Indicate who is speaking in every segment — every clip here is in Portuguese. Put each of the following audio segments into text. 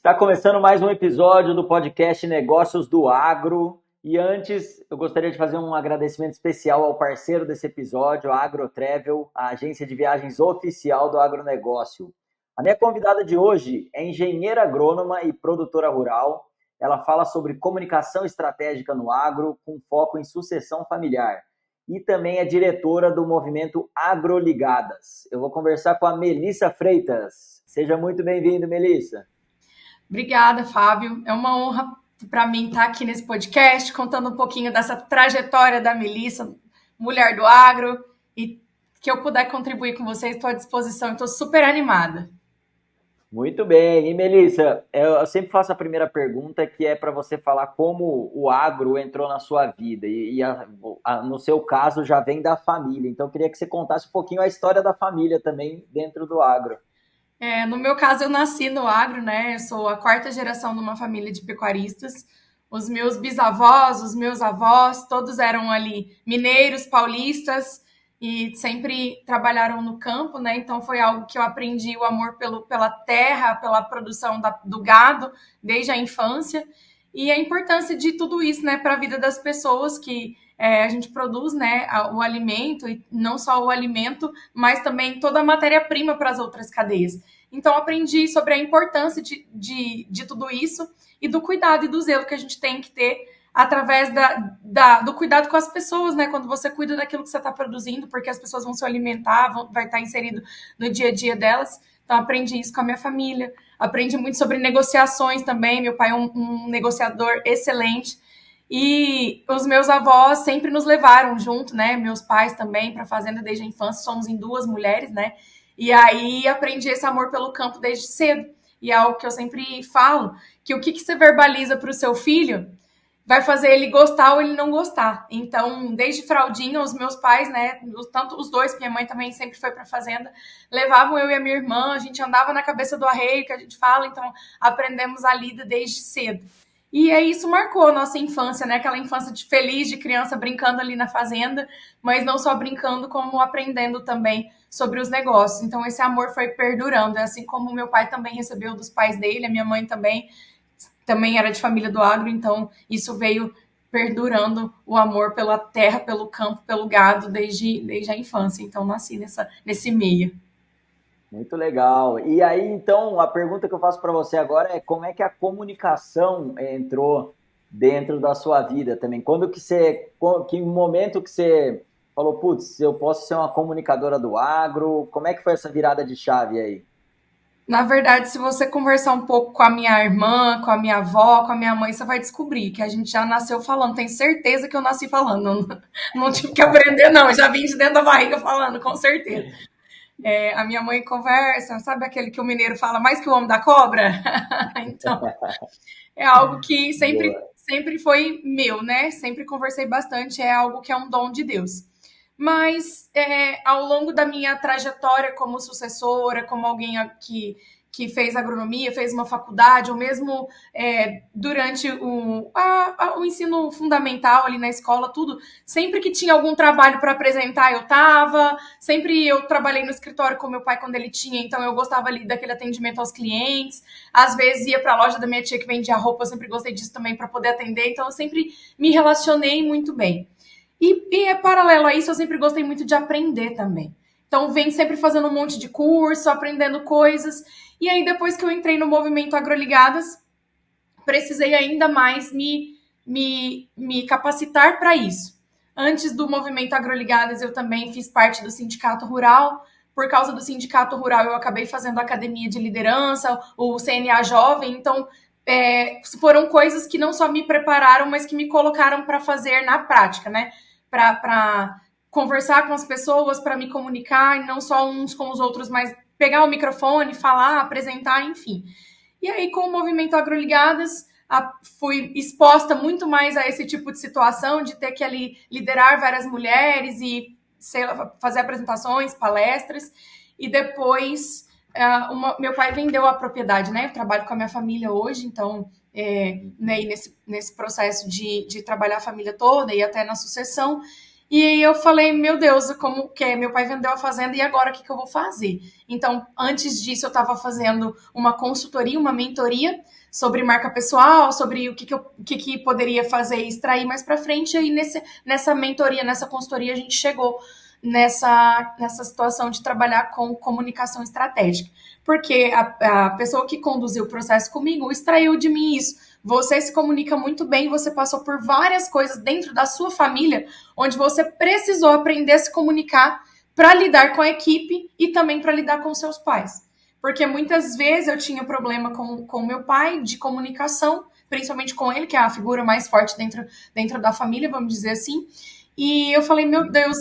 Speaker 1: Está começando mais um episódio do podcast Negócios do Agro. E antes, eu gostaria de fazer um agradecimento especial ao parceiro desse episódio, a AgroTravel, a agência de viagens oficial do agronegócio. A minha convidada de hoje é engenheira agrônoma e produtora rural. Ela fala sobre comunicação estratégica no agro, com foco em sucessão familiar. E também é diretora do movimento Agroligadas. Eu vou conversar com a Melissa Freitas. Seja muito bem-vindo, Melissa.
Speaker 2: Obrigada, Fábio. É uma honra para mim estar aqui nesse podcast, contando um pouquinho dessa trajetória da Melissa, mulher do agro, e que eu puder contribuir com vocês, estou à disposição, estou super animada.
Speaker 1: Muito bem. E Melissa, eu sempre faço a primeira pergunta, que é para você falar como o agro entrou na sua vida. No seu caso, já vem da família. Então, eu queria que você contasse um pouquinho a história da família também dentro do agro.
Speaker 2: No meu caso, eu nasci no agro, né? Eu sou a quarta geração de uma família de pecuaristas. Os meus bisavós, os meus avós, todos eram ali mineiros, paulistas e sempre trabalharam no campo, né? Então foi algo que eu aprendi o amor pela terra, pela produção do gado desde a infância e a importância de tudo isso, né, para a vida das pessoas que a gente produz, né, o alimento, e não só o alimento, mas também toda a matéria-prima para as outras cadeias. Então, aprendi sobre a importância de tudo isso e do cuidado e do zelo que a gente tem que ter através do cuidado com as pessoas, né? Quando você cuida daquilo que você está produzindo, porque as pessoas vão se alimentar, vai estar inserido no dia a dia delas. Então, aprendi isso com a minha família. Aprendi muito sobre negociações também. Meu pai é um negociador excelente. E os meus avós sempre nos levaram junto, né? Meus pais também para a fazenda desde a infância. Somos em duas mulheres, né? E aí aprendi esse amor pelo campo desde cedo. E é algo que eu sempre falo, que o que você verbaliza para o seu filho vai fazer ele gostar ou ele não gostar. Então, desde fraldinha, os meus pais, né, tanto os dois, minha mãe também sempre foi para a fazenda, levavam eu e a minha irmã, a gente andava na cabeça do arreio, que a gente fala, então aprendemos a lida desde cedo. E aí isso marcou a nossa infância, né? Aquela infância feliz de criança brincando ali na fazenda, mas não só brincando, como aprendendo também sobre os negócios. Então esse amor foi perdurando, assim como meu pai também recebeu dos pais dele, a minha mãe também era de família do agro, então isso veio perdurando o amor pela terra, pelo campo, pelo gado desde a infância. Então nasci nesse meio.
Speaker 1: Muito legal. E aí, então, a pergunta que eu faço para você agora é como é que a comunicação entrou dentro da sua vida também? Que momento que você falou, putz, eu posso ser uma comunicadora do agro? Como é que foi essa virada de chave aí?
Speaker 2: Na verdade, se você conversar um pouco com a minha irmã, com a minha avó, com a minha mãe, você vai descobrir que a gente já nasceu falando. Tenho certeza que eu nasci falando. Não tive que aprender, não. Eu já vim de dentro da barriga falando, com certeza. A minha mãe conversa, sabe aquele que o mineiro fala mais que o homem da cobra? Então, é algo que
Speaker 1: Boa.
Speaker 2: sempre foi meu, né? Sempre conversei bastante, é algo que é um dom de Deus. Mas ao longo da minha trajetória como sucessora, como alguém que fez agronomia, fez uma faculdade, ou mesmo durante o ensino fundamental ali na escola, tudo, sempre que tinha algum trabalho para apresentar, eu estava. Sempre eu trabalhei no escritório com meu pai quando ele tinha, então eu gostava ali daquele atendimento aos clientes. Às vezes ia para a loja da minha tia que vendia roupa, eu sempre gostei disso também para poder atender, então eu sempre me relacionei muito bem. E paralelo a isso, eu sempre gostei muito de aprender também. Então, venho sempre fazendo um monte de curso, aprendendo coisas. E aí, depois que eu entrei no movimento Agroligadas, precisei ainda mais me capacitar para isso. Antes do movimento Agroligadas, eu também fiz parte do Sindicato Rural. Por causa do Sindicato Rural, eu acabei fazendo a academia de liderança, o CNA Jovem. Então, foram coisas que não só me prepararam, mas que me colocaram para fazer na prática, né? Para conversar com as pessoas, para me comunicar, e não só uns com os outros, mas pegar o microfone, falar, apresentar, enfim. E aí, com o movimento Agroligadas, fui exposta muito mais a esse tipo de situação, de ter que ali liderar várias mulheres e fazer apresentações, palestras, e depois meu pai vendeu a propriedade, né? Eu trabalho com a minha família hoje, então né, nesse processo de trabalhar a família toda e até na sucessão. E aí eu falei, meu Deus, como que é? Meu pai vendeu a fazenda e agora o que eu vou fazer? Então, antes disso, eu estava fazendo uma consultoria, uma mentoria sobre marca pessoal, sobre o que poderia fazer e extrair mais para frente. E aí, nessa mentoria, nessa consultoria, a gente chegou nessa situação de trabalhar com comunicação estratégica. Porque a pessoa que conduziu o processo comigo extraiu de mim isso. Você se comunica muito bem, você passou por várias coisas dentro da sua família, onde você precisou aprender a se comunicar para lidar com a equipe e também para lidar com seus pais. Porque muitas vezes eu tinha problema com meu pai de comunicação, principalmente com ele, que é a figura mais forte dentro da família, vamos dizer assim. E eu falei, meu Deus,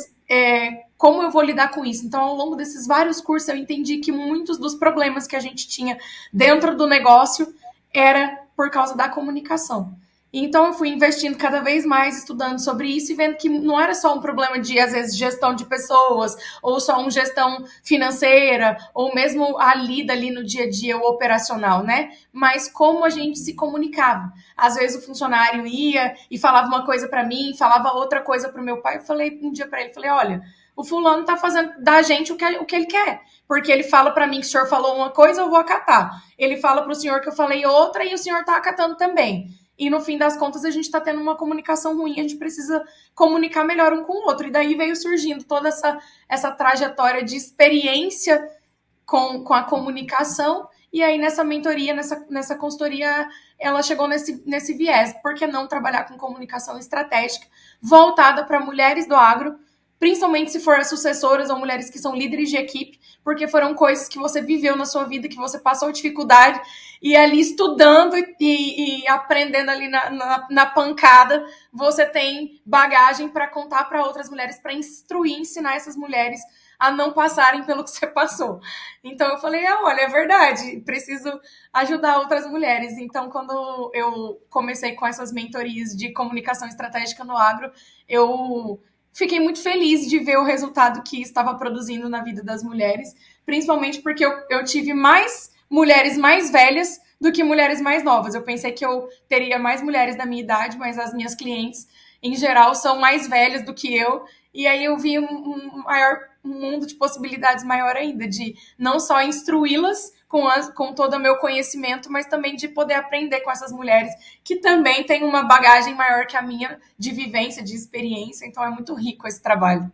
Speaker 2: como eu vou lidar com isso? Então, ao longo desses vários cursos, eu entendi que muitos dos problemas que a gente tinha dentro do negócio era por causa da comunicação. Então, eu fui investindo cada vez mais, estudando sobre isso e vendo que não era só um problema de, às vezes, gestão de pessoas, ou só uma gestão financeira, ou mesmo a lida ali no dia a dia, o operacional, né? Mas como a gente se comunicava. Às vezes, o funcionário ia e falava uma coisa para mim, falava outra coisa para o meu pai. Eu falei um dia para ele, falei, olha, o fulano tá fazendo da gente o que ele quer. Porque ele fala para mim que o senhor falou uma coisa, eu vou acatar. Ele fala para o senhor que eu falei outra e o senhor tá acatando também. E no fim das contas a gente está tendo uma comunicação ruim, a gente precisa comunicar melhor um com o outro. E daí veio surgindo toda essa trajetória de experiência com a comunicação. E aí nessa mentoria, nessa consultoria, ela chegou nesse viés. Por que não trabalhar com comunicação estratégica voltada para mulheres do agro, principalmente se for sucessoras ou mulheres que são líderes de equipe, porque foram coisas que você viveu na sua vida, que você passou dificuldade, e ali estudando e aprendendo ali na pancada, você tem bagagem para contar para outras mulheres, para instruir, ensinar essas mulheres a não passarem pelo que você passou. Então eu falei, olha, é verdade, preciso ajudar outras mulheres. Então, quando eu comecei com essas mentorias de comunicação estratégica no agro, eu fiquei muito feliz de ver o resultado que estava produzindo na vida das mulheres, principalmente porque eu tive mais mulheres mais velhas do que mulheres mais novas. Eu pensei que eu teria mais mulheres da minha idade, mas as minhas clientes, em geral, são mais velhas do que eu. E aí eu vi um mundo de possibilidades maior ainda, de não só instruí-las com todo o meu conhecimento, mas também de poder aprender com essas mulheres que também têm uma bagagem maior que a minha de vivência, de experiência. Então é muito rico esse trabalho.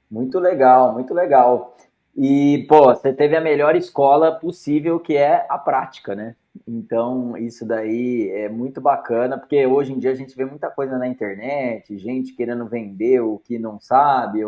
Speaker 1: Muito legal, muito legal. E, pô, você teve a melhor escola possível, que é a prática, né? Então, isso daí é muito bacana, porque hoje em dia a gente vê muita coisa na internet, gente querendo vender o que não sabe,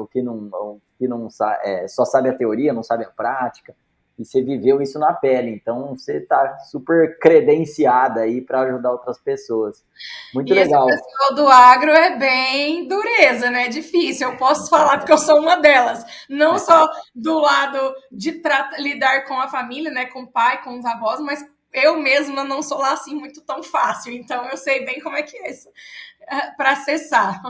Speaker 1: só sabe a teoria, não sabe a prática. E você viveu isso na pele, então você está super credenciada aí para ajudar outras pessoas. Muito
Speaker 2: E esse
Speaker 1: legal.
Speaker 2: pessoal do agro é bem dureza, né? É difícil. Eu posso falar porque eu sou uma delas. Não só do lado de lidar com a família, né? Com o pai, com os avós, mas eu mesma não sou lá assim muito tão fácil. Então eu sei bem como é que é isso para acessar.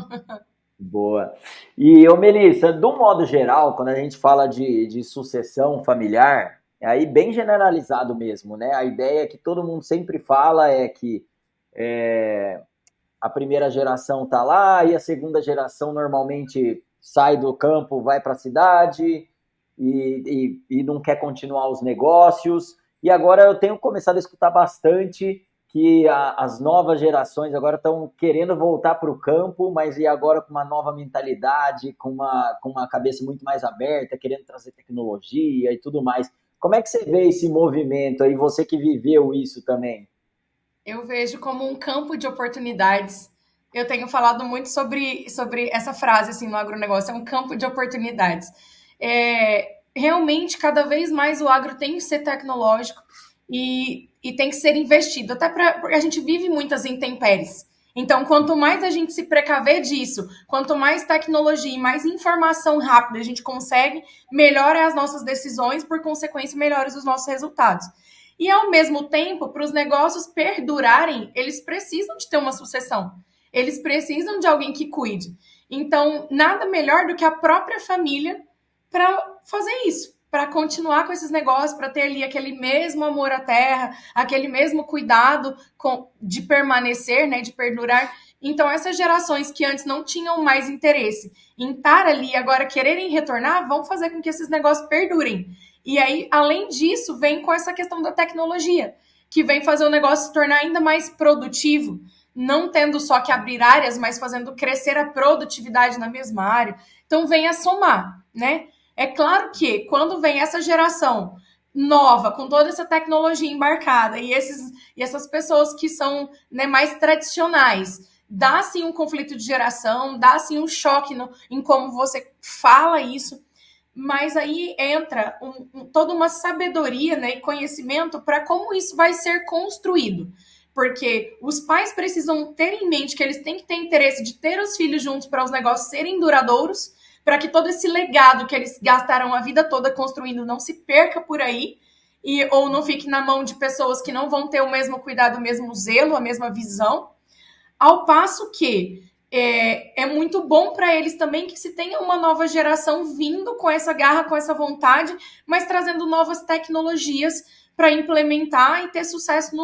Speaker 1: Boa. E, ô Melissa, do modo geral, quando a gente fala de sucessão familiar, é aí bem generalizado mesmo, né? A ideia que todo mundo sempre fala é que a primeira geração tá lá e a segunda geração normalmente sai do campo, vai para a cidade e não quer continuar os negócios. E agora eu tenho começado a escutar bastante que as novas gerações agora estão querendo voltar para o campo, mas e agora com uma nova mentalidade, com uma cabeça muito mais aberta, querendo trazer tecnologia e tudo mais. Como é que você vê esse movimento aí, você que viveu isso também?
Speaker 2: Eu vejo como um campo de oportunidades. Eu tenho falado muito sobre essa frase assim no agronegócio, é um campo de oportunidades. Realmente, cada vez mais o agro tem que ser tecnológico e tem que ser investido, até porque a gente vive muitas intempéries. Então, quanto mais a gente se precaver disso, quanto mais tecnologia e mais informação rápida a gente consegue, melhor é as nossas decisões, por consequência, melhores os nossos resultados. E, ao mesmo tempo, para os negócios perdurarem, eles precisam de ter uma sucessão. Eles precisam de alguém que cuide. Então, nada melhor do que a própria família para fazer isso, para continuar com esses negócios, para ter ali aquele mesmo amor à terra, aquele mesmo cuidado de permanecer, né, de perdurar. Então, essas gerações que antes não tinham mais interesse em estar ali e agora quererem retornar, vão fazer com que esses negócios perdurem. E aí, além disso, vem com essa questão da tecnologia, que vem fazer o negócio se tornar ainda mais produtivo, não tendo só que abrir áreas, mas fazendo crescer a produtividade na mesma área. Então, vem a somar, né? É claro que quando vem essa geração nova, com toda essa tecnologia embarcada, e essas pessoas que são, né, mais tradicionais, dá sim um conflito de geração, dá sim um choque em como você fala isso, mas aí entra toda uma sabedoria, né, e conhecimento para como isso vai ser construído. Porque os pais precisam ter em mente que eles têm que ter interesse de ter os filhos juntos para os negócios serem duradouros, para que todo esse legado que eles gastaram a vida toda construindo não se perca por aí, ou não fique na mão de pessoas que não vão ter o mesmo cuidado, o mesmo zelo, a mesma visão. Ao passo que é muito bom para eles também que se tenha uma nova geração vindo com essa garra, com essa vontade, mas trazendo novas tecnologias para implementar e ter sucesso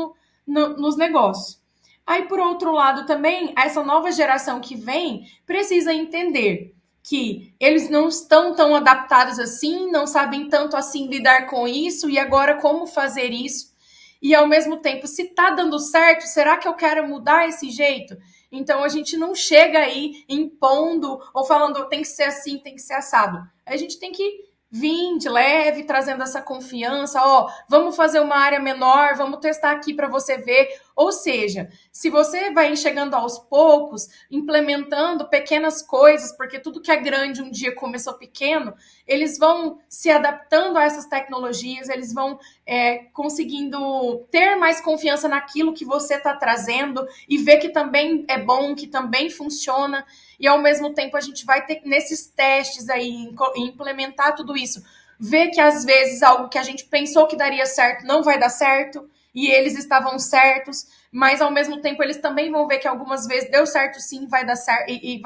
Speaker 2: nos negócios. Aí, por outro lado, também, essa nova geração que vem precisa entender que eles não estão tão adaptados assim, não sabem tanto assim lidar com isso, e agora como fazer isso. E ao mesmo tempo, se tá dando certo, será que eu quero mudar esse jeito? Então a gente não chega aí impondo ou falando tem que ser assim, tem que ser assado. A gente tem que vir de leve, trazendo essa confiança, ó, vamos fazer uma área menor, vamos testar aqui para você ver. Ou seja, se você vai chegando aos poucos, implementando pequenas coisas, porque tudo que é grande um dia começou pequeno, eles vão se adaptando a essas tecnologias, eles vão conseguindo ter mais confiança naquilo que você está trazendo e ver que também é bom, que também funciona. E ao mesmo tempo a gente vai ter nesses testes aí, implementar tudo isso, ver que às vezes algo que a gente pensou que daria certo não vai dar certo, e eles estavam certos, mas ao mesmo tempo eles também vão ver que algumas vezes deu certo sim, vai dar certo, e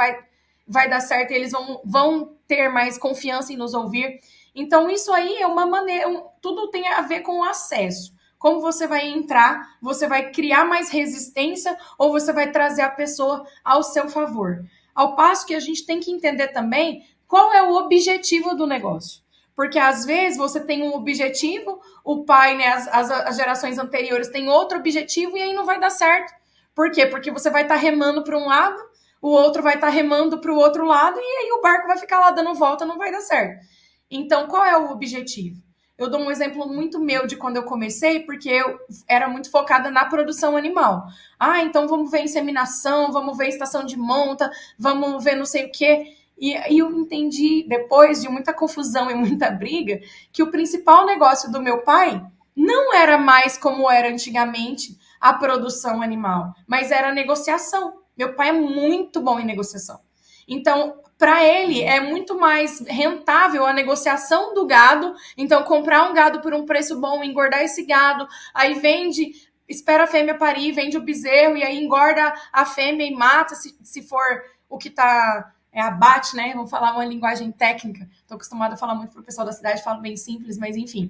Speaker 2: vai dar certo, e eles vão ter mais confiança em nos ouvir. Então isso aí é uma maneira, tudo tem a ver com o acesso. Como você vai entrar, você vai criar mais resistência ou você vai trazer a pessoa ao seu favor. Ao passo que a gente tem que entender também qual é o objetivo do negócio. Porque às vezes você tem um objetivo, o pai, né, as gerações anteriores têm outro objetivo e aí não vai dar certo. Por quê? Porque você vai estar remando para um lado, o outro vai estar remando para o outro lado e aí o barco vai ficar lá dando volta, não vai dar certo. Então, qual é o objetivo? Eu dou um exemplo muito meu de quando eu comecei, porque eu era muito focada na produção animal. Ah, então vamos ver inseminação, vamos ver estação de monta, vamos ver não sei o quê. E eu entendi, depois de muita confusão e muita briga, que o principal negócio do meu pai não era mais como era antigamente a produção animal, mas era a negociação. Meu pai é muito bom em negociação. Então, para ele, é muito mais rentável a negociação do gado. Então, comprar um gado por um preço bom, engordar esse gado, aí vende, espera a fêmea parir, vende o bezerro, e aí engorda a fêmea e mata, se for o que está abate, né? Vamos falar uma linguagem técnica. Estou acostumada a falar muito para o pessoal da cidade, falo bem simples, mas enfim.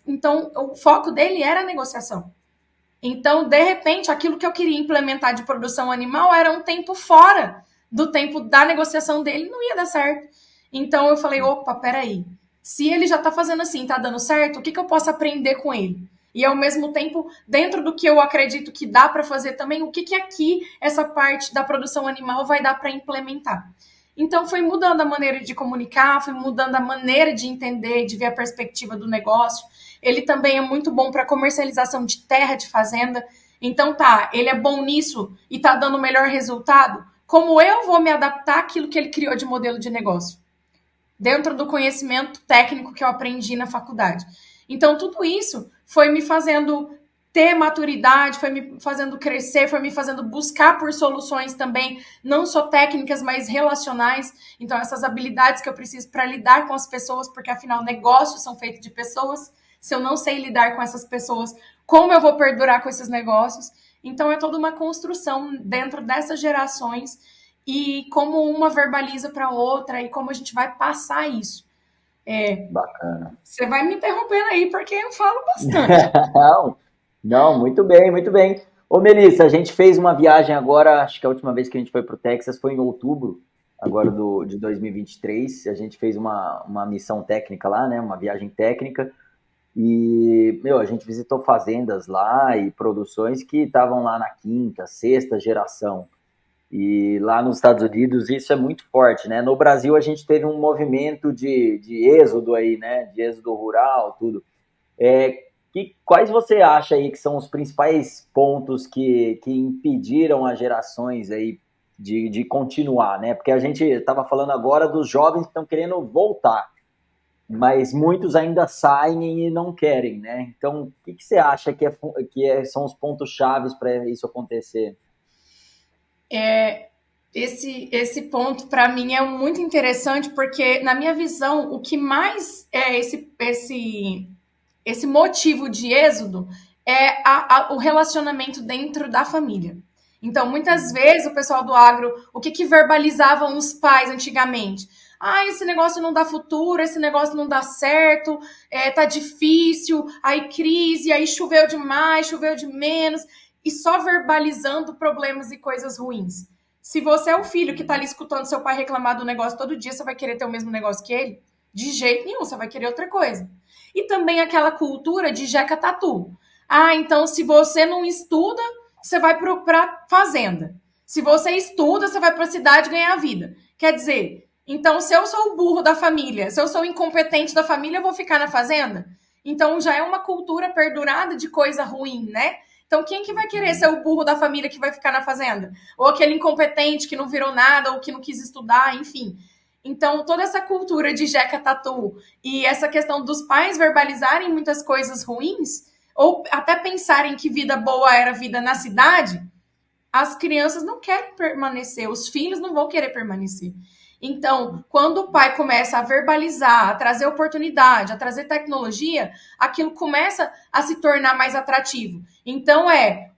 Speaker 2: Então, o foco dele era a negociação. Então, de repente, aquilo que eu queria implementar de produção animal era um tempo fora do tempo da negociação dele, não ia dar certo. Então, eu falei, opa, peraí. Se ele já está fazendo assim, está dando certo, o que eu posso aprender com ele? E, ao mesmo tempo, dentro do que eu acredito que dá para fazer também, o que aqui essa parte da produção animal vai dar para implementar? Então, foi mudando a maneira de comunicar, foi mudando a maneira de entender, de ver a perspectiva do negócio. Ele também é muito bom para comercialização de terra, de fazenda. Então, tá, ele é bom nisso e tá dando o melhor resultado. Como eu vou me adaptar àquilo que ele criou de modelo de negócio? Dentro do conhecimento técnico que eu aprendi na faculdade. Então, tudo isso foi me fazendo ter maturidade, foi me fazendo crescer, foi me fazendo buscar por soluções também, não só técnicas, mas relacionais. Então, essas habilidades que eu preciso para lidar com as pessoas, porque afinal, negócios são feitos de pessoas. Se eu não sei lidar com essas pessoas, como eu vou perdurar com esses negócios? Então, é toda uma construção dentro dessas gerações e como uma verbaliza para outra e como a gente vai passar isso.
Speaker 1: Bacana.
Speaker 2: Você vai me interrompendo aí, porque eu falo bastante.
Speaker 1: Não, não, muito bem, muito bem. Ô, Melissa, a gente fez uma viagem agora, acho que a última vez que a gente foi para o Texas foi em outubro, agora de 2023. A gente fez uma missão técnica lá, né? Uma viagem técnica. E, meu, a gente visitou fazendas lá e produções que estavam lá na quinta, sexta geração. E lá nos Estados Unidos isso é muito forte, né? No Brasil a gente teve um movimento de êxodo aí, né? De êxodo rural, tudo. Quais você acha aí que são os principais pontos que impediram as gerações aí de continuar, né? Porque a gente estava falando agora dos jovens que estão querendo voltar, mas muitos ainda saem e não querem, né? Então, o que você acha são os pontos chaves para isso acontecer?
Speaker 2: Esse ponto, para mim, é muito interessante, porque, na minha visão, o que mais é esse motivo de êxodo é o relacionamento dentro da família. Então, muitas vezes, o pessoal do agro, o que verbalizavam os pais antigamente? Ah, esse negócio não dá futuro, esse negócio não dá certo, tá difícil, aí crise, aí choveu demais, choveu de menos, e só verbalizando problemas e coisas ruins. Se você é o filho que tá ali escutando seu pai reclamar do negócio todo dia, você vai querer ter o mesmo negócio que ele? De jeito nenhum, você vai querer outra coisa. E também aquela cultura de jeca tatu. Ah, então se você não estuda, você vai para fazenda. Se você estuda, você vai para a cidade ganhar a vida. Quer dizer, então se eu sou o burro da família, se eu sou o incompetente da família, eu vou ficar na fazenda? Então já é uma cultura perdurada de coisa ruim, né? Então quem que vai querer ser o burro da família que vai ficar na fazenda? Ou aquele incompetente que não virou nada, ou que não quis estudar, enfim. Então, toda essa cultura de jeca tatu e essa questão dos pais verbalizarem muitas coisas ruins, ou até pensarem que vida boa era vida na cidade, as crianças não querem permanecer, os filhos não vão querer permanecer. Então, quando o pai começa a verbalizar, a trazer oportunidade, a trazer tecnologia, aquilo começa a se tornar mais atrativo. Então,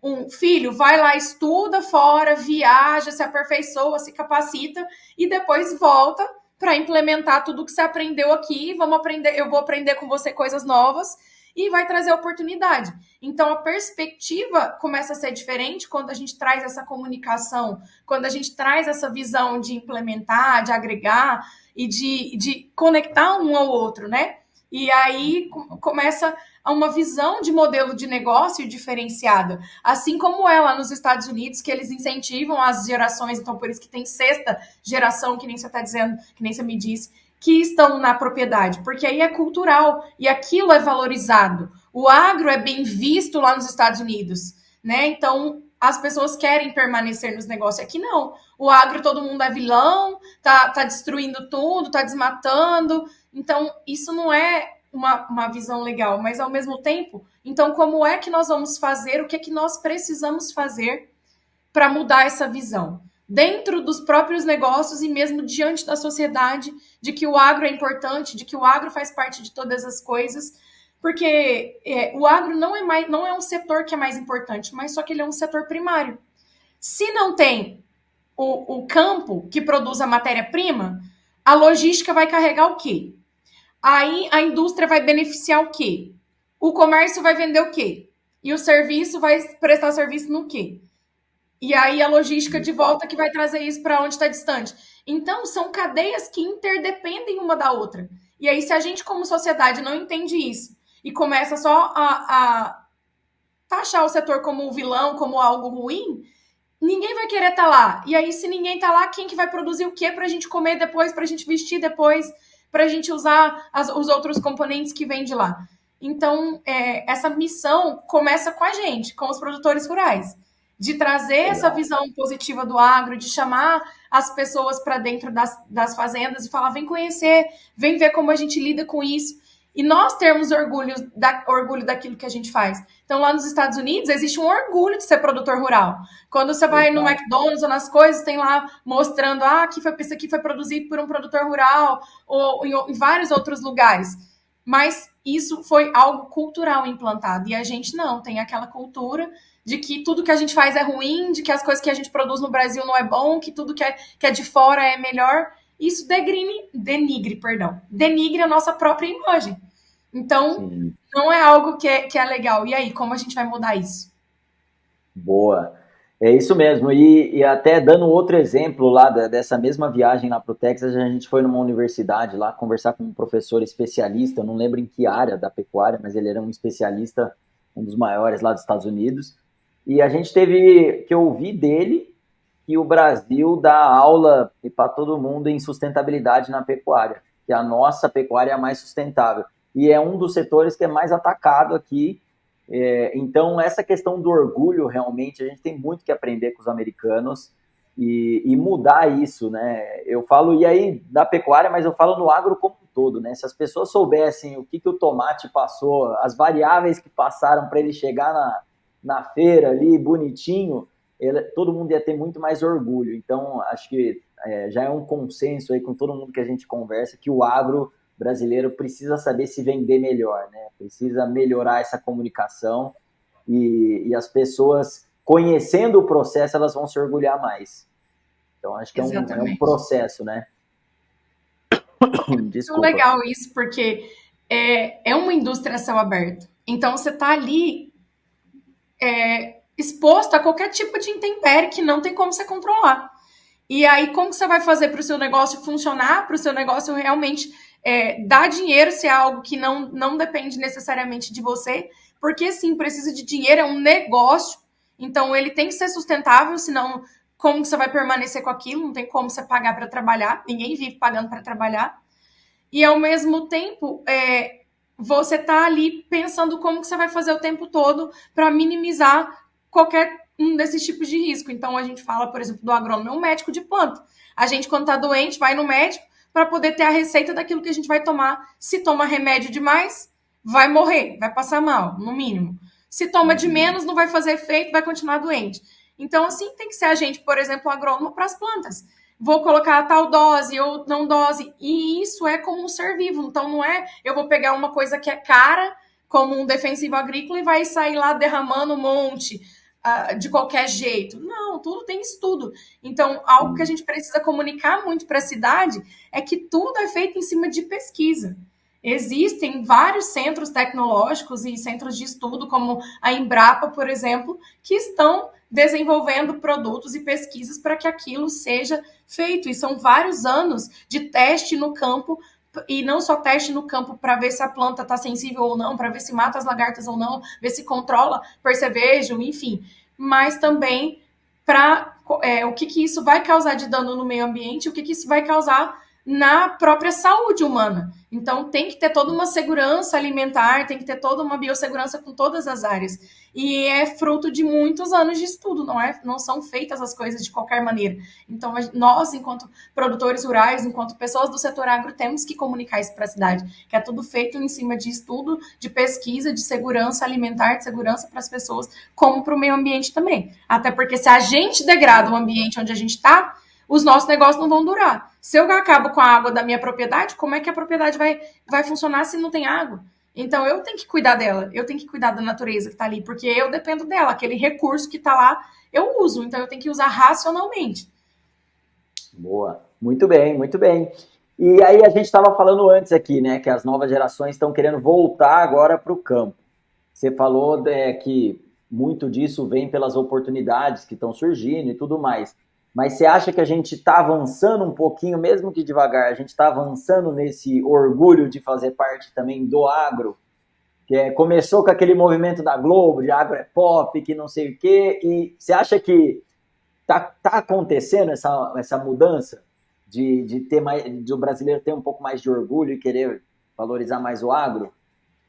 Speaker 2: um filho vai lá, estuda fora, viaja, se aperfeiçoa, se capacita e depois volta para implementar tudo que você aprendeu aqui. Vamos aprender, eu vou aprender com você coisas novas e vai trazer oportunidade. Então, a perspectiva começa a ser diferente quando a gente traz essa comunicação, quando a gente traz essa visão de implementar, de agregar e de conectar um ao outro, né? E aí começa uma visão de modelo de negócio diferenciada, assim como é lá nos Estados Unidos, que eles incentivam as gerações, então por isso que tem sexta geração, que nem você está dizendo, que nem você me disse, que estão na propriedade, porque aí é cultural e aquilo é valorizado. O agro é bem visto lá nos Estados Unidos, né? Então as pessoas querem permanecer nos negócios. Aqui não. O agro, todo mundo é vilão, tá destruindo tudo, tá desmatando. Então, isso não é uma visão legal, mas ao mesmo tempo, então, como é que nós vamos fazer? O que é que nós precisamos fazer para mudar essa visão? Dentro dos próprios negócios e mesmo diante da sociedade, de que o agro é importante, de que o agro faz parte de todas as coisas, porque o agro não é um setor que é mais importante, mas só que ele é um setor primário. Se não tem o campo que produz a matéria-prima, a logística vai carregar o quê? Aí a indústria vai beneficiar o quê? O comércio vai vender o quê? E o serviço vai prestar serviço no quê? E aí a logística de volta que vai trazer isso para onde está distante. Então, são cadeias que interdependem uma da outra. E aí, se a gente, como sociedade, não entende isso e começa só a taxar o setor como um vilão, como algo ruim, ninguém vai querer estar lá. E aí, se ninguém está lá, quem que vai produzir o quê para a gente comer depois, para a gente vestir depois, para a gente usar os outros componentes que vêm de lá? Então, essa missão começa com a gente, com os produtores rurais, de trazer essa visão positiva do agro, de chamar as pessoas para dentro das fazendas e falar: vem conhecer, vem ver como a gente lida com isso. E nós termos orgulho daquilo que a gente faz. Então, lá nos Estados Unidos, existe um orgulho de ser produtor rural. Quando você vai no McDonald's ou nas coisas, tem lá mostrando: isso aqui foi produzido por um produtor rural, ou em vários outros lugares. Mas isso foi algo cultural implantado. E a gente não, tem aquela cultura de que tudo que a gente faz é ruim, de que as coisas que a gente produz no Brasil não é bom, que tudo que é de fora é melhor. Isso denigre a nossa própria imagem. Então, não é algo que é legal. E aí, como a gente vai mudar isso?
Speaker 1: Boa. É isso mesmo. E até dando outro exemplo lá dessa mesma viagem lá para o Texas, a gente foi numa universidade lá conversar com um professor especialista, eu não lembro em que área da pecuária, mas ele era um especialista, um dos maiores lá dos Estados Unidos. E a gente teve que ouvir dele que o Brasil dá aula para todo mundo em sustentabilidade na pecuária, que a nossa pecuária é a mais sustentável. E é um dos setores que é mais atacado aqui. Então, essa questão do orgulho, realmente, a gente tem muito que aprender com os americanos e mudar isso, né? Eu falo, e aí, da pecuária, mas eu falo no agro como um todo, né? Se as pessoas soubessem o que o tomate passou, as variáveis que passaram para ele chegar na feira ali, bonitinho, todo mundo ia ter muito mais orgulho. Então, acho que já é um consenso aí com todo mundo que a gente conversa que o agro brasileiro precisa saber se vender melhor, né? Precisa melhorar essa comunicação e as pessoas conhecendo o processo, elas vão se orgulhar mais. Então, acho que é um
Speaker 2: Exatamente.
Speaker 1: processo, né?
Speaker 2: Muito
Speaker 1: Desculpa.
Speaker 2: legal isso, porque é uma indústria a céu aberto. Então você está ali exposto a qualquer tipo de intempérie que não tem como você controlar. E aí, como que você vai fazer para o seu negócio funcionar, para o seu negócio realmente dar dinheiro, se é algo que não depende necessariamente de você? Porque, sim, precisa de dinheiro, é um negócio, então ele tem que ser sustentável, senão como que você vai permanecer com aquilo? Não tem como você pagar para trabalhar, ninguém vive pagando para trabalhar. E, ao mesmo tempo, você está ali pensando como que você vai fazer o tempo todo para minimizar qualquer um desses tipos de risco. Então, a gente fala, por exemplo, do agrônomo, é um médico de planta. A gente, quando está doente, vai no médico para poder ter a receita daquilo que a gente vai tomar. Se toma remédio demais, vai morrer, vai passar mal, no mínimo. Se toma de
Speaker 1: Uhum.
Speaker 2: menos, não vai fazer efeito, vai continuar doente. Então, assim, tem que ser a gente, por exemplo, agrônomo para as plantas. Vou colocar tal dose ou não dose. E isso é como um ser vivo. Então, não é eu vou pegar uma coisa que é cara, como um defensivo agrícola, e vai sair lá derramando um monte de qualquer jeito. Não, tudo tem estudo. Então, algo que a gente precisa comunicar muito para a cidade é que tudo é feito em cima de pesquisa. Existem vários centros tecnológicos e centros de estudo, como a Embrapa, por exemplo, que estão desenvolvendo produtos e pesquisas para que aquilo seja feito. E são vários anos de teste no campo, e não só teste no campo para ver se a planta está sensível ou não, para ver se mata as lagartas ou não, ver se controla percevejo, enfim, mas também para o que isso vai causar de dano no meio ambiente, o que isso vai causar na própria saúde humana. Então, tem que ter toda uma segurança alimentar, tem que ter toda uma biossegurança com todas as áreas. E é fruto de muitos anos de estudo, não são feitas as coisas de qualquer maneira. Então, nós, enquanto produtores rurais, enquanto pessoas do setor agro, temos que comunicar isso para a cidade, que é tudo feito em cima de estudo, de pesquisa, de segurança alimentar, de segurança para as pessoas, como para o meio ambiente também. Até porque se a gente degrada o ambiente onde a gente está, os nossos negócios não vão durar. Se eu acabo com a água da minha propriedade, como é que a propriedade vai funcionar se não tem água? Então eu tenho que cuidar dela, eu tenho que cuidar da natureza que está ali, porque eu dependo dela, aquele recurso que está lá eu uso, então eu tenho que usar racionalmente.
Speaker 1: Boa. Muito bem, muito bem. E aí a gente estava falando antes aqui, né, que as novas gerações estão querendo voltar agora para o campo. Você falou que muito disso vem pelas oportunidades que estão surgindo e tudo mais. Mas você acha que a gente está avançando um pouquinho, mesmo que devagar, a gente está avançando nesse orgulho de fazer parte também do agro? Começou com aquele movimento da Globo, de agro é pop, que não sei o quê, e você acha que tá acontecendo essa mudança de ter mais, de o brasileiro ter um pouco mais de orgulho e querer valorizar mais o agro?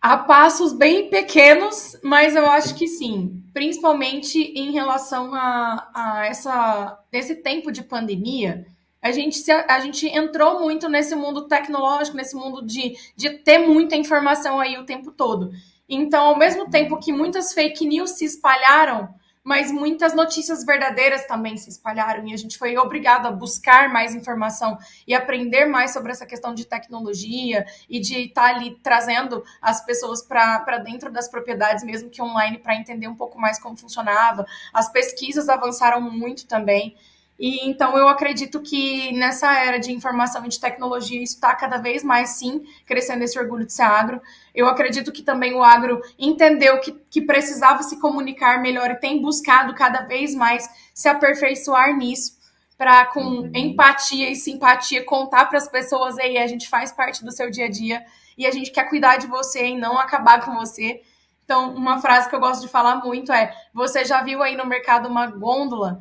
Speaker 2: Há passos bem pequenos, mas eu acho que sim, principalmente em relação esse tempo de pandemia. A gente entrou muito nesse mundo tecnológico, nesse mundo de ter muita informação aí o tempo todo. Então, ao mesmo tempo que muitas fake news se espalharam, mas muitas notícias verdadeiras também se espalharam e a gente foi obrigado a buscar mais informação e aprender mais sobre essa questão de tecnologia e de estar ali trazendo as pessoas para dentro das propriedades, mesmo que online, para entender um pouco mais como funcionava. As pesquisas avançaram muito também. E então eu acredito que nessa era de informação e de tecnologia isso está cada vez mais, sim, crescendo esse orgulho de ser agro. Eu acredito que também o agro entendeu que precisava se comunicar melhor e tem buscado cada vez mais se aperfeiçoar nisso, para com empatia e simpatia contar para as pessoas: aí a gente faz parte do seu dia a dia e a gente quer cuidar de você e não acabar com você. Então, uma frase que eu gosto de falar muito é: você já viu aí no mercado uma gôndola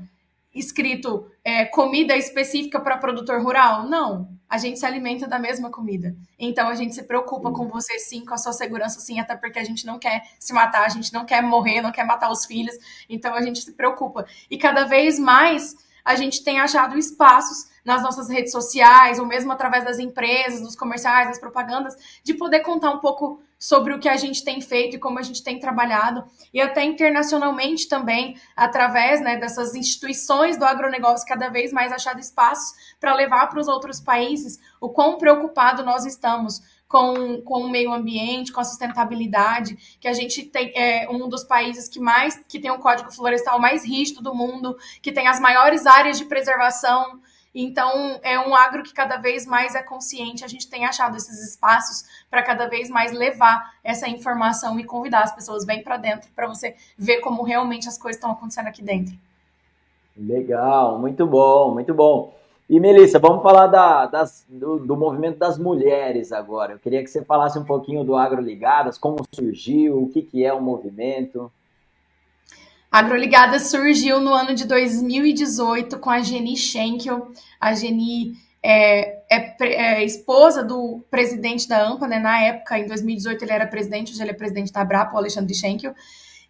Speaker 2: escrito comida específica para produtor rural? Não. A gente se alimenta da mesma comida. Então a gente se preocupa com você sim, com a sua segurança sim, até porque a gente não quer se matar, a gente não quer morrer, não quer matar os filhos. Então a gente se preocupa. E cada vez mais a gente tem achado espaços nas nossas redes sociais, ou mesmo através das empresas, dos comerciais, das propagandas, de poder contar um pouco sobre o que a gente tem feito e como a gente tem trabalhado, e até internacionalmente também, através, né, dessas instituições do agronegócio, cada vez mais achado espaços para levar para os outros países o quão preocupado nós estamos com o meio ambiente, com a sustentabilidade, que a gente tem um dos países que tem o Código Florestal mais rígido do mundo, que tem as maiores áreas de preservação. Então, é um agro que cada vez mais é consciente. A gente tem achado esses espaços para cada vez mais levar essa informação e convidar as pessoas bem para dentro, para você ver como realmente as coisas estão acontecendo aqui dentro.
Speaker 1: Legal, muito bom, muito bom. E Melissa, vamos falar do movimento das mulheres agora. Eu queria que você falasse um pouquinho do AgroLigadas, como surgiu, o que é o movimento.
Speaker 2: A Agroligadas surgiu no ano de 2018 com a Geni Schenkel. A Geni é esposa do presidente da AMPA, né? Na época, em 2018, ele era presidente, hoje ele é presidente da Abrapa, o Alexandre Schenkel.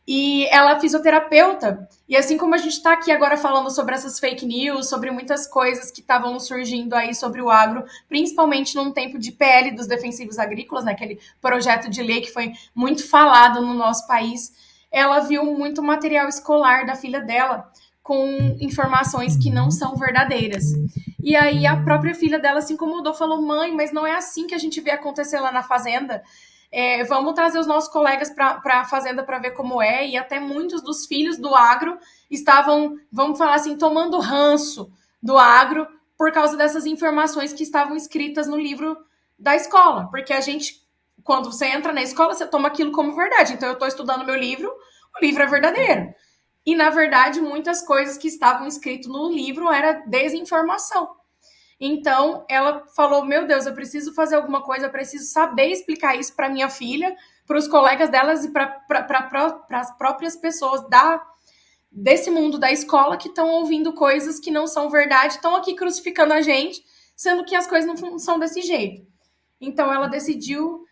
Speaker 2: E ela é fisioterapeuta. E assim como a gente está aqui agora falando sobre essas fake news, sobre muitas coisas que estavam surgindo aí sobre o agro, principalmente num tempo de PL dos defensivos agrícolas, né, aquele projeto de lei que foi muito falado no nosso país, ela viu muito material escolar da filha dela com informações que não são verdadeiras. E aí a própria filha dela se incomodou, falou: mãe, mas não é assim que a gente vê acontecer lá na fazenda. Vamos trazer os nossos colegas para a fazenda para ver como é, e até muitos dos filhos do agro estavam, vamos falar assim, tomando ranço do agro por causa dessas informações que estavam escritas no livro da escola, porque a gente, quando você entra na escola, você toma aquilo como verdade. Então eu estou estudando meu livro, o livro é verdadeiro. E, na verdade, muitas coisas que estavam escritas no livro era desinformação. Então, ela falou: meu Deus, eu preciso fazer alguma coisa, eu preciso saber explicar isso para minha filha, para os colegas delas e para as próprias pessoas desse mundo da escola que estão ouvindo coisas que não são verdade, estão aqui crucificando a gente, sendo que as coisas não são desse jeito. Então, ela decidiu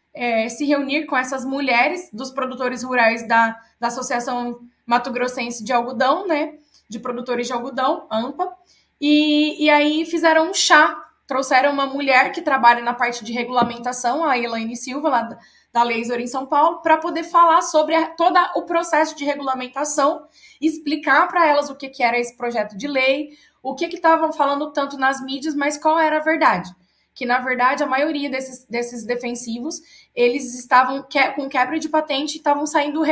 Speaker 2: se reunir com essas mulheres dos produtores rurais da Associação Mato Grossense de Algodão, né? De produtores de algodão, AMPA. E aí fizeram um chá. Trouxeram uma mulher que trabalha na parte de regulamentação, a Elaine Silva, lá da Laser em São Paulo, para poder falar sobre todo o processo de regulamentação, explicar para elas o que era esse projeto de lei, o que estavam falando tanto nas mídias, mas qual era a verdade. Que, na verdade, a maioria desses defensivos, eles estavam com quebra de patente, estavam saindo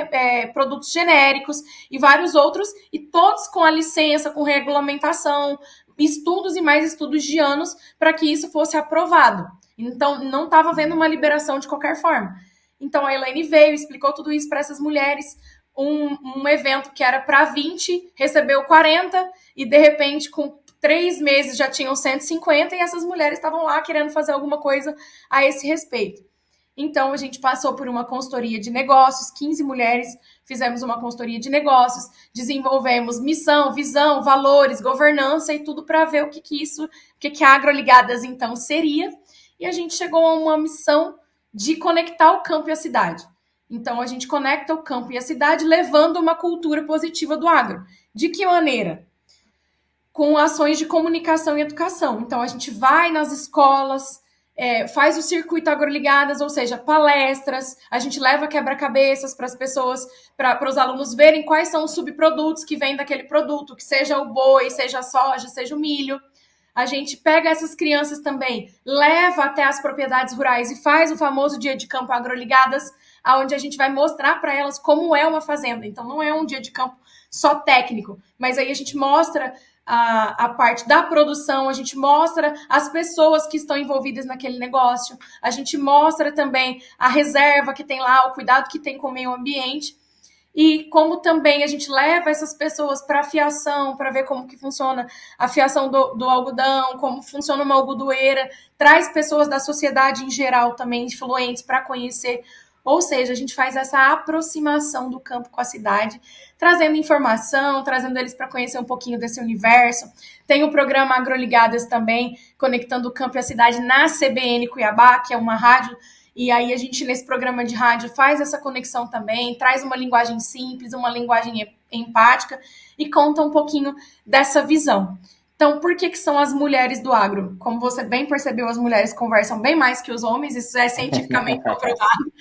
Speaker 2: produtos genéricos e vários outros, e todos com a licença, com regulamentação, estudos e mais estudos de anos para que isso fosse aprovado. Então, não estava havendo uma liberação de qualquer forma. Então, a Elaine veio, explicou tudo isso para essas mulheres. Um evento que era para 20, recebeu 40, e de repente, com 3 meses já tinham 150, e essas mulheres estavam lá querendo fazer alguma coisa a esse respeito. Então, a gente passou por uma consultoria de negócios, 15 mulheres, fizemos uma consultoria de negócios, desenvolvemos missão, visão, valores, governança e tudo para ver o que a Agroligadas, então, seria. E a gente chegou a uma missão de conectar o campo e a cidade. Então, a gente conecta o campo e a cidade levando uma cultura positiva do agro. De que maneira? Com ações de comunicação e educação. Então, a gente vai nas escolas, faz o circuito Agroligadas, ou seja, palestras, a gente leva quebra-cabeças para as pessoas, para os alunos verem quais são os subprodutos que vêm daquele produto, que seja o boi, seja a soja, seja o milho. A gente pega essas crianças também, leva até as propriedades rurais e faz o famoso dia de campo Agroligadas, onde a gente vai mostrar para elas como é uma fazenda. Então, não é um dia de campo só técnico, mas aí a gente mostra a parte da produção, a gente mostra as pessoas que estão envolvidas naquele negócio, a gente mostra também a reserva que tem lá, o cuidado que tem com o meio ambiente. E como também a gente leva essas pessoas para a fiação, para ver como que funciona a fiação do algodão, como funciona uma algodoeira, traz pessoas da sociedade em geral também influentes para conhecer. Ou seja, a gente faz essa aproximação do campo com a cidade, trazendo informação, trazendo eles para conhecer um pouquinho desse universo. Tem o programa Agroligadas também, conectando o campo e a cidade na CBN Cuiabá, que é uma rádio. E aí a gente, nesse programa de rádio, faz essa conexão também, traz uma linguagem simples, uma linguagem empática e conta um pouquinho dessa visão. Então, por que são as mulheres do agro? Como você bem percebeu, as mulheres conversam bem mais que os homens, isso é cientificamente comprovado.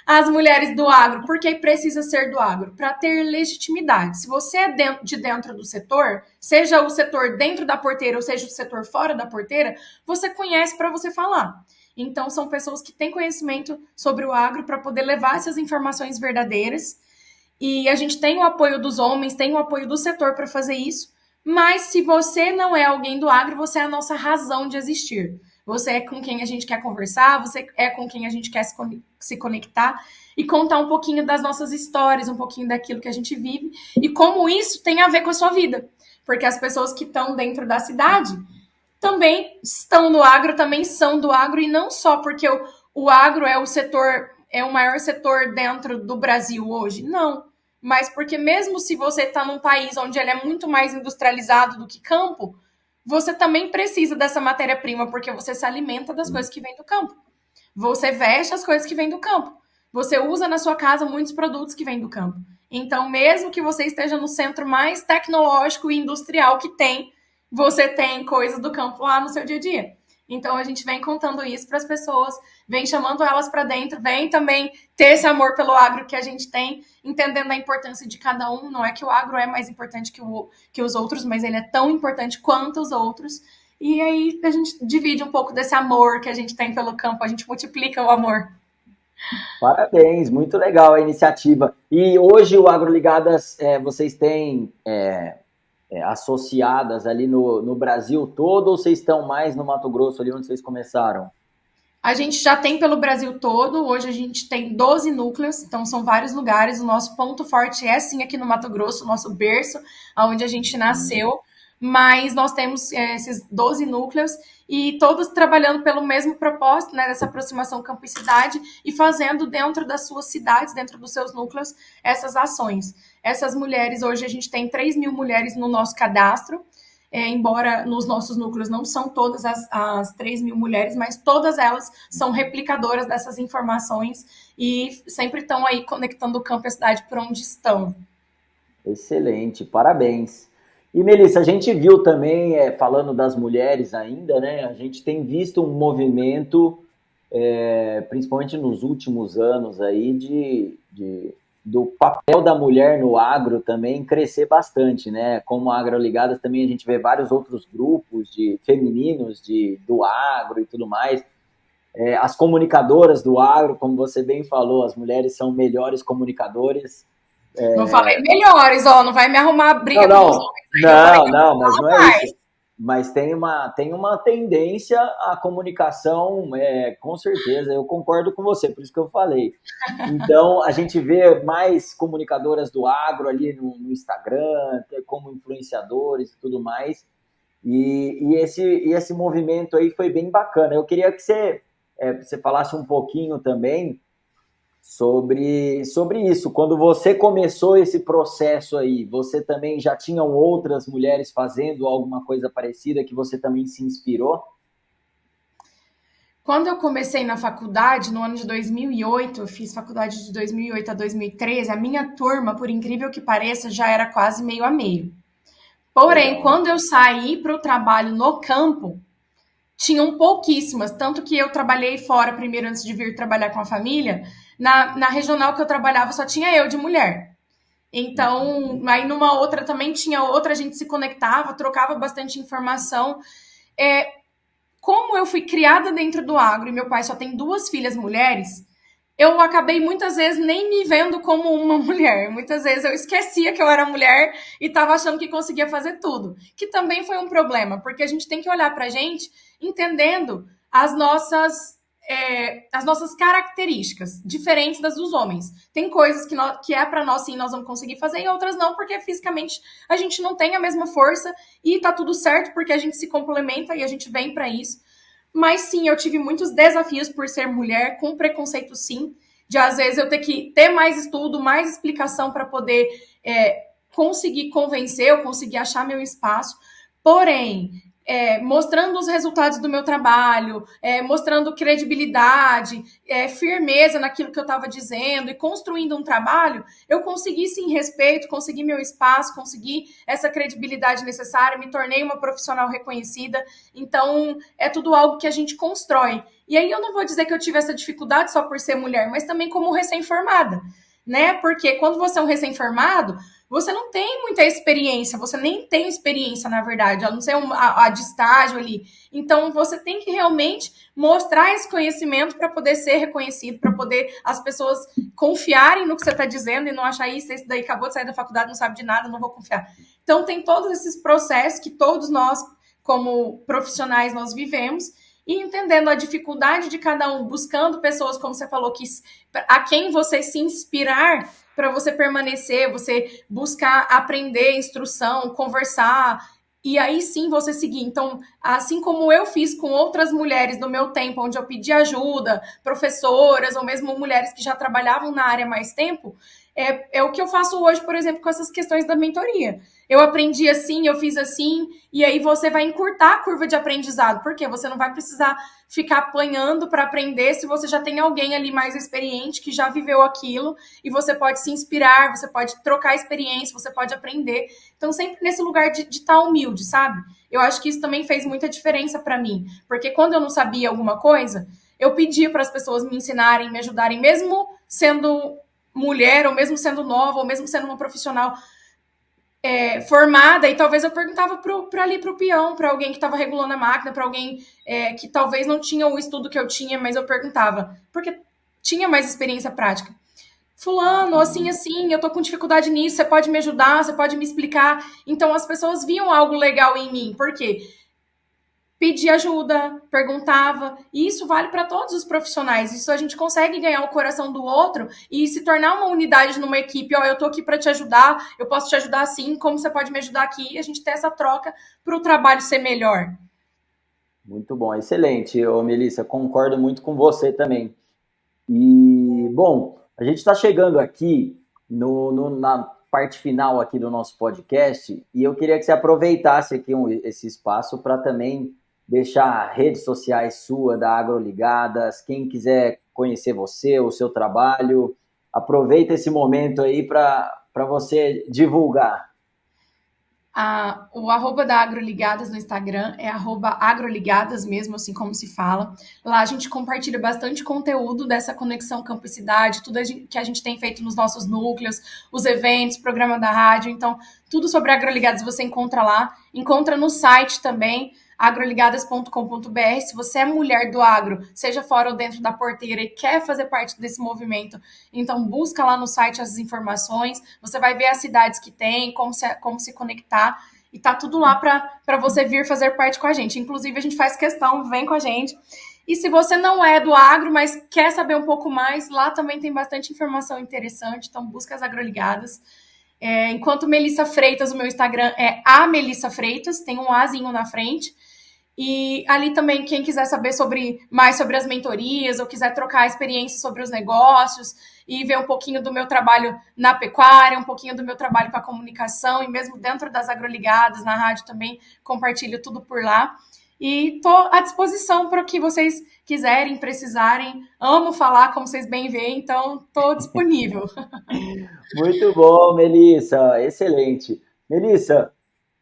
Speaker 2: As mulheres do agro, porque precisa ser do agro? Para ter legitimidade. Se você é de dentro do setor, seja o setor dentro da porteira ou seja o setor fora da porteira, você conhece para você falar. Então, são pessoas que têm conhecimento sobre o agro para poder levar essas informações verdadeiras. E a gente tem o apoio dos homens, tem o apoio do setor para fazer isso. Mas se você não é alguém do agro, você é a nossa razão de existir. Você é com quem a gente quer conversar, você é com quem a gente quer se conectar e contar um pouquinho das nossas histórias, um pouquinho daquilo que a gente vive e como isso tem a ver com a sua vida. Porque as pessoas que estão dentro da cidade também estão no agro, também são do agro, e não só porque o agro é o setor, é o maior setor dentro do Brasil hoje, não. Mas porque mesmo se você está num país onde ele é muito mais industrializado do que campo, você também precisa dessa matéria-prima, porque você se alimenta das coisas que vêm do campo. Você veste as coisas que vêm do campo. Você usa na sua casa muitos produtos que vêm do campo. Então, mesmo que você esteja no centro mais tecnológico e industrial que tem, você tem coisas do campo lá no seu dia a dia. Então a gente vem contando isso para as pessoas, vem chamando elas para dentro, vem também ter esse amor pelo agro que a gente tem, entendendo a importância de cada um. Não é que o agro é mais importante que os outros, mas ele é tão importante quanto os outros. E aí a gente divide um pouco desse amor que a gente tem pelo campo, a gente multiplica o amor.
Speaker 1: Parabéns, muito legal a iniciativa. E hoje o AgroLigadas, vocês têm associadas ali no Brasil todo, ou vocês estão mais no Mato Grosso, ali onde vocês começaram?
Speaker 2: A gente já tem pelo Brasil todo, hoje a gente tem 12 núcleos, então são vários lugares. O nosso ponto forte é sim aqui no Mato Grosso, o nosso berço, onde a gente nasceu, mas nós temos esses 12 núcleos e todos trabalhando pelo mesmo propósito, né, dessa aproximação campo e cidade e fazendo dentro das suas cidades, dentro dos seus núcleos, essas ações. Essas mulheres, hoje a gente tem 3.000 mulheres no nosso cadastro, embora nos nossos núcleos não são todas as 3.000 mulheres, mas todas elas são replicadoras dessas informações e sempre estão aí conectando o campo e a cidade por onde estão.
Speaker 1: Excelente, parabéns. E Melissa, a gente viu também, falando das mulheres ainda, né? A gente tem visto um movimento, principalmente nos últimos anos aí, do papel da mulher no agro também crescer bastante, né? Como a AgroLigadas também a gente vê vários outros grupos de femininos do agro e tudo mais. As comunicadoras do agro, como você bem falou, as mulheres são melhores comunicadores.
Speaker 2: Não falei melhores, ó, não vai me arrumar briga com os homens
Speaker 1: aí. Não, mas não é isso. Mas tem uma tendência à comunicação, com certeza, eu concordo com você, por isso que eu falei. Então, a gente vê mais comunicadoras do agro ali no Instagram, como influenciadores e tudo mais, e esse movimento aí foi bem bacana. Eu queria que você falasse um pouquinho também sobre isso. Quando você começou esse processo aí, você também já tinham outras mulheres fazendo alguma coisa parecida que você também se inspirou?
Speaker 2: Quando eu comecei na faculdade, no ano de 2008, eu fiz faculdade de 2008 a 2013, a minha turma, por incrível que pareça, já era quase meio a meio. Porém, quando eu saí para o trabalho no campo, tinham pouquíssimas, tanto que eu trabalhei fora primeiro antes de vir trabalhar com a família. Na regional que eu trabalhava só tinha eu de mulher. Então, aí numa outra também tinha outra, a gente se conectava, trocava bastante informação. Como eu fui criada dentro do agro e meu pai só tem 2 filhas mulheres, eu acabei muitas vezes nem me vendo como uma mulher. Muitas vezes eu esquecia que eu era mulher e estava achando que conseguia fazer tudo. Que também foi um problema, porque a gente tem que olhar para a gente entendendo as nossas características, diferentes das dos homens. Tem coisas que é para nós sim, nós vamos conseguir fazer, e outras não, porque fisicamente a gente não tem a mesma força e tá tudo certo, porque a gente se complementa e a gente vem para isso. Mas sim, eu tive muitos desafios por ser mulher, com preconceito sim, de às vezes eu ter que ter mais estudo, mais explicação para poder conseguir convencer, ou conseguir achar meu espaço. Porém, mostrando os resultados do meu trabalho, mostrando credibilidade, firmeza naquilo que eu estava dizendo e construindo um trabalho, eu consegui sim respeito, consegui meu espaço, consegui essa credibilidade necessária, me tornei uma profissional reconhecida. Então, é tudo algo que a gente constrói. E aí eu não vou dizer que eu tive essa dificuldade só por ser mulher, mas também como recém-formada, né? Porque quando você é um recém-formado, você não tem muita experiência, você nem tem experiência, na verdade, a não ser a de estágio ali. Então, você tem que realmente mostrar esse conhecimento para poder ser reconhecido, para poder as pessoas confiarem no que você está dizendo e não achar isso, esse daí acabou de sair da faculdade, não sabe de nada, não vou confiar. Então, tem todos esses processos que todos nós, como profissionais, nós vivemos, e entendendo a dificuldade de cada um, buscando pessoas, como você falou, a quem você se inspirar para você permanecer, você buscar aprender instrução, conversar, e aí sim você seguir. Então, assim como eu fiz com outras mulheres no meu tempo, onde eu pedi ajuda, professoras, ou mesmo mulheres que já trabalhavam na área há mais tempo, é o que eu faço hoje, por exemplo, com essas questões da mentoria. Eu aprendi assim, eu fiz assim, e aí você vai encurtar a curva de aprendizado, porque você não vai precisar ficar apanhando para aprender se você já tem alguém ali mais experiente que já viveu aquilo e você pode se inspirar, você pode trocar experiência, você pode aprender. Então, sempre nesse lugar de estar humilde, sabe? Eu acho que isso também fez muita diferença para mim, porque quando eu não sabia alguma coisa, eu pedia para as pessoas me ensinarem, me ajudarem, mesmo sendo mulher, ou mesmo sendo nova, ou mesmo sendo uma profissional formada, e talvez eu perguntava para o peão, para alguém que estava regulando a máquina, para alguém que talvez não tinha o estudo que eu tinha, mas eu perguntava, porque tinha mais experiência prática. Fulano, assim, assim, eu tô com dificuldade nisso, você pode me ajudar, você pode me explicar. Então as pessoas viam algo legal em mim, por quê? Pedia ajuda, perguntava, e isso vale para todos os profissionais. Isso a gente consegue ganhar o coração do outro e se tornar uma unidade numa equipe. Ó, eu tô aqui para te ajudar, eu posso te ajudar assim, como você pode me ajudar aqui, e a gente ter essa troca para o trabalho ser melhor.
Speaker 1: Muito bom, excelente, ô Melissa, concordo muito com você também. E, bom, a gente está chegando aqui na parte final aqui do nosso podcast e eu queria que você aproveitasse aqui esse espaço para também deixar redes sociais sua da Agroligadas, quem quiser conhecer você, o seu trabalho, aproveita esse momento aí para você divulgar.
Speaker 2: O arroba da Agroligadas no Instagram é @agroligadas mesmo, assim como se fala. Lá a gente compartilha bastante conteúdo dessa conexão campo-cidade, tudo que a gente tem feito nos nossos núcleos, os eventos, programa da rádio. Então, tudo sobre Agroligadas você encontra lá. Encontra no site também, agroligadas.com.br. Se você é mulher do agro, seja fora ou dentro da porteira e quer fazer parte desse movimento, então busca lá no site as informações. Você vai ver as cidades que tem, como se conectar. E tá tudo lá para você vir fazer parte com a gente. Inclusive, a gente faz questão, vem com a gente. E se você não é do agro, mas quer saber um pouco mais, lá também tem bastante informação interessante. Então, busca as Agroligadas. Enquanto Melissa Freitas, o meu Instagram é a Melissa Freitas, tem um Azinho na frente. E ali também, quem quiser saber mais sobre as mentorias, ou quiser trocar experiências sobre os negócios, e ver um pouquinho do meu trabalho na pecuária, um pouquinho do meu trabalho com a comunicação, e mesmo dentro das Agroligadas, na rádio também, compartilho tudo por lá. E estou à disposição para o que vocês quiserem, precisarem. Amo falar, como vocês bem veem, então estou disponível.
Speaker 1: Muito bom, Melissa, excelente. Melissa,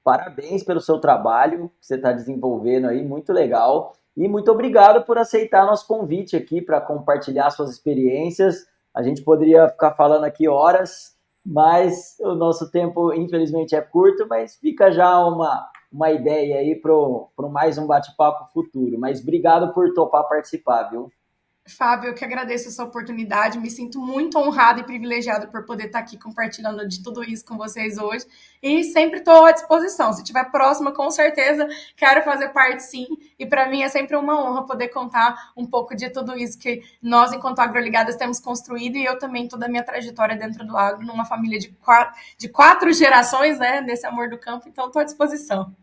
Speaker 1: parabéns pelo seu trabalho que você está desenvolvendo aí, muito legal. E muito obrigado por aceitar nosso convite aqui para compartilhar suas experiências. A gente poderia ficar falando aqui horas, mas o nosso tempo, infelizmente, é curto, mas fica já uma ideia aí para mais um bate-papo futuro. Mas obrigado por topar participar, viu?
Speaker 2: Fábio, eu que agradeço essa oportunidade, me sinto muito honrada e privilegiada por poder estar aqui compartilhando de tudo isso com vocês hoje e sempre estou à disposição. Se estiver próxima, com certeza quero fazer parte sim, e para mim é sempre uma honra poder contar um pouco de tudo isso que nós, enquanto agroligadas, temos construído e eu também toda a minha trajetória dentro do agro, numa família de quatro gerações, né, nesse amor do campo, então estou à disposição.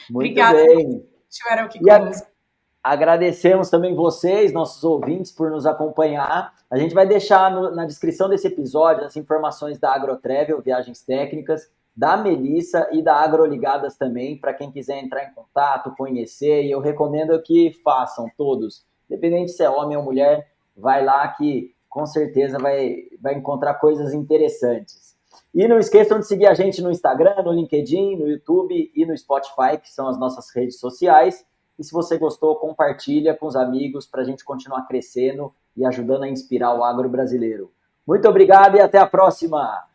Speaker 1: Muito
Speaker 2: Obrigada por
Speaker 1: bem.
Speaker 2: estiveram aqui
Speaker 1: E
Speaker 2: conosco.
Speaker 1: agradecemos também vocês, nossos ouvintes, por nos acompanhar. A gente vai deixar na descrição desse episódio as informações da AgroTravel, Viagens Técnicas, da Melissa e da AgroLigadas também, para quem quiser entrar em contato, conhecer. E eu recomendo que façam todos, independente se é homem ou mulher, vai lá que com certeza vai encontrar coisas interessantes. E não esqueçam de seguir a gente no Instagram, no LinkedIn, no YouTube e no Spotify, que são as nossas redes sociais. E se você gostou, compartilha com os amigos para a gente continuar crescendo e ajudando a inspirar o agro brasileiro. Muito obrigado e até a próxima!